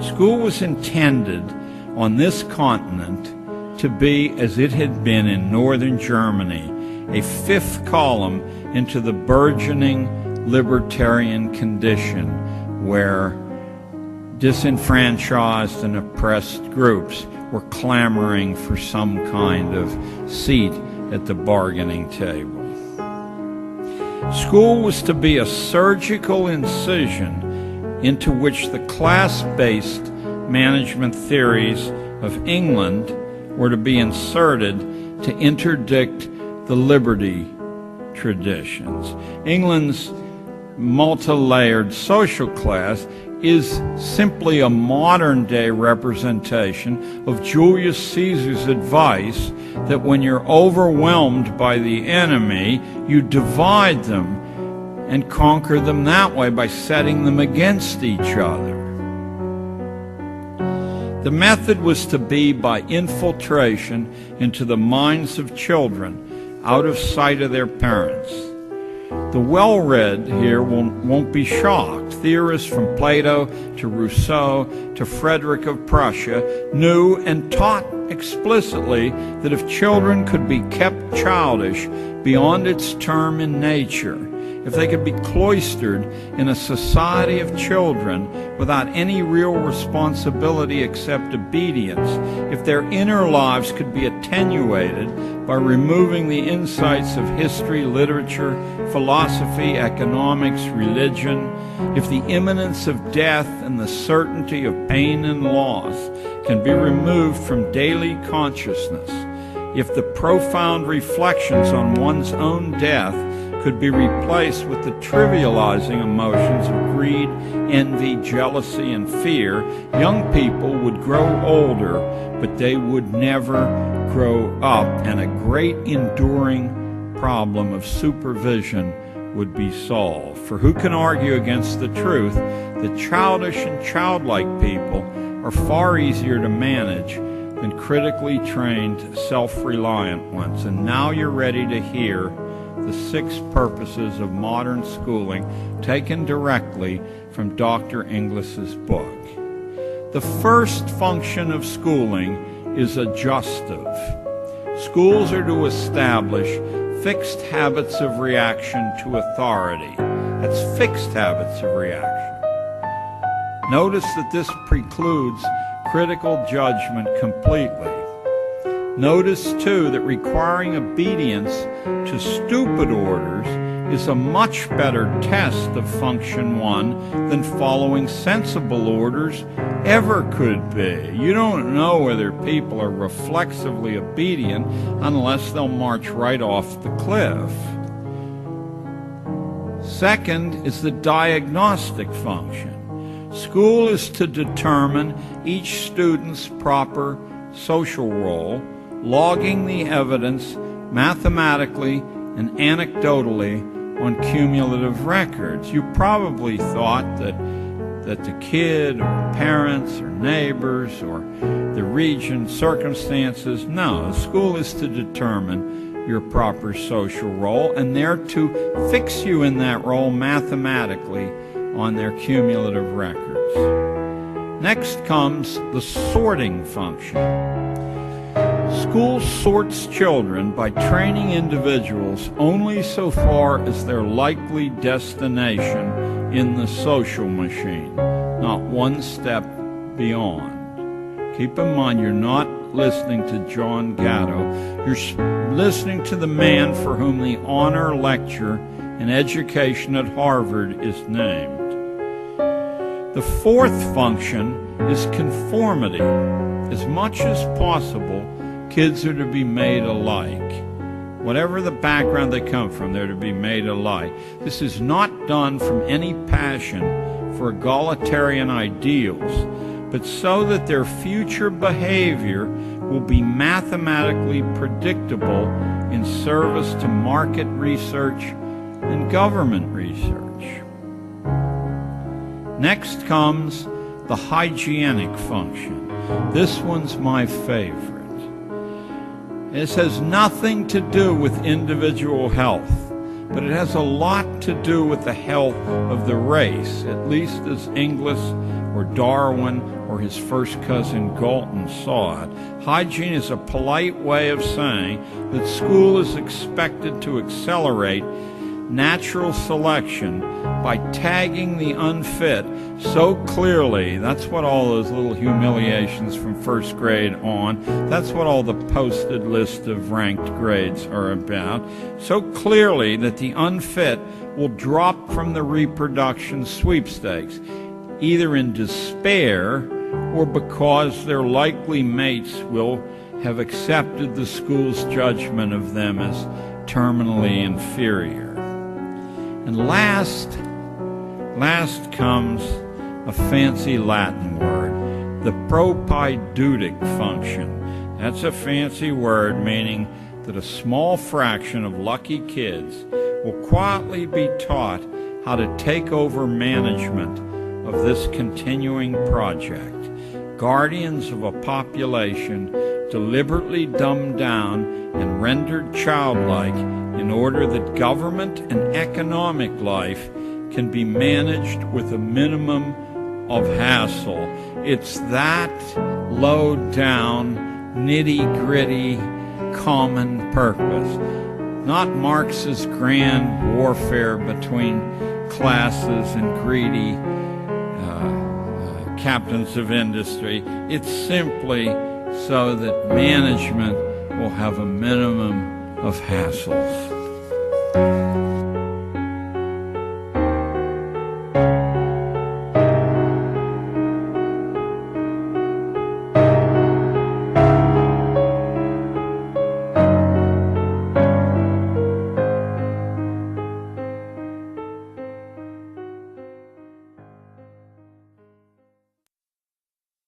School was intended on this continent to be, as it had been in northern Germany, a fifth column into the burgeoning libertarian condition where disenfranchised and oppressed groups were clamoring for some kind of seat at the bargaining table. School was to be a surgical incision into which the class-based management theories of England were to be inserted to interdict the liberty traditions. England's multi-layered social class is simply a modern-day representation of Julius Caesar's advice that when you're overwhelmed by the enemy, you divide them and conquer them that way by setting them against each other. The method was to be by infiltration into the minds of children, out of sight of their parents. The well-read here won't be shocked. Theorists from Plato to Rousseau to Frederick of Prussia knew and taught explicitly that if children could be kept childish beyond its term in nature, if they could be cloistered in a society of children without any real responsibility except obedience, if their inner lives could be attenuated by removing the insights of history, literature, philosophy, economics, religion, if the imminence of death and the certainty of pain and loss can be removed from daily consciousness, if the profound reflections on one's own death could be replaced with the trivializing emotions of greed, envy, jealousy, and fear, young people would grow older, but they would never grow up, and a great enduring problem of supervision would be solved. For who can argue against the truth that childish and childlike people are far easier to manage than critically trained, self-reliant ones? And now you're ready to hear the 6 purposes of modern schooling, taken directly from Dr. Inglis's book. The first function of schooling is adjustive. Schools are to establish fixed habits of reaction to authority. That's fixed habits of reaction. Notice that this precludes critical judgment completely. Notice, too, that requiring obedience to stupid orders is a much better test of function 1 than following sensible orders ever could be. You don't know whether people are reflexively obedient unless they'll march right off the cliff. Second is the diagnostic function. School is to determine each student's proper social role, logging the evidence mathematically and anecdotally on cumulative records. You probably thought that the kid or parents or neighbors or the region, circumstances. No, school is to determine your proper social role, and they're to fix you in that role mathematically on their cumulative records. Next comes the sorting function. School sorts children by training individuals only so far as their likely destination in the social machine, not one step beyond. Keep in mind, you're not listening to John Gatto. You're listening to the man for whom the honor lecture in education at Harvard is named. The fourth function is conformity. As much as possible, kids are to be made alike. Whatever the background they come from, they're to be made alike. This is not done from any passion for egalitarian ideals, but so that their future behavior will be mathematically predictable in service to market research and government research. Next comes the hygienic function. This one's my favorite. This has nothing to do with individual health, but it has a lot to do with the health of the race, at least as Inglis or Darwin or his first cousin Galton saw it. Hygiene is a polite way of saying that school is expected to accelerate natural selection by tagging the unfit so clearly. That's what all those little humiliations from first grade on, that's what all the posted list of ranked grades are about, so clearly that the unfit will drop from the reproduction sweepstakes, either in despair or because their likely mates will have accepted the school's judgment of them as terminally inferior. And last comes a fancy Latin word, the propaidutic function. That's a fancy word meaning that a small fraction of lucky kids will quietly be taught how to take over management of this continuing project. Guardians of a population deliberately dumbed down and rendered childlike in order that government and economic life can be managed with a minimum of hassle. It's that low-down, nitty-gritty, common purpose, not Marx's grand warfare between classes and greedy captains of industry. It's simply so that management will have a minimum of hassles.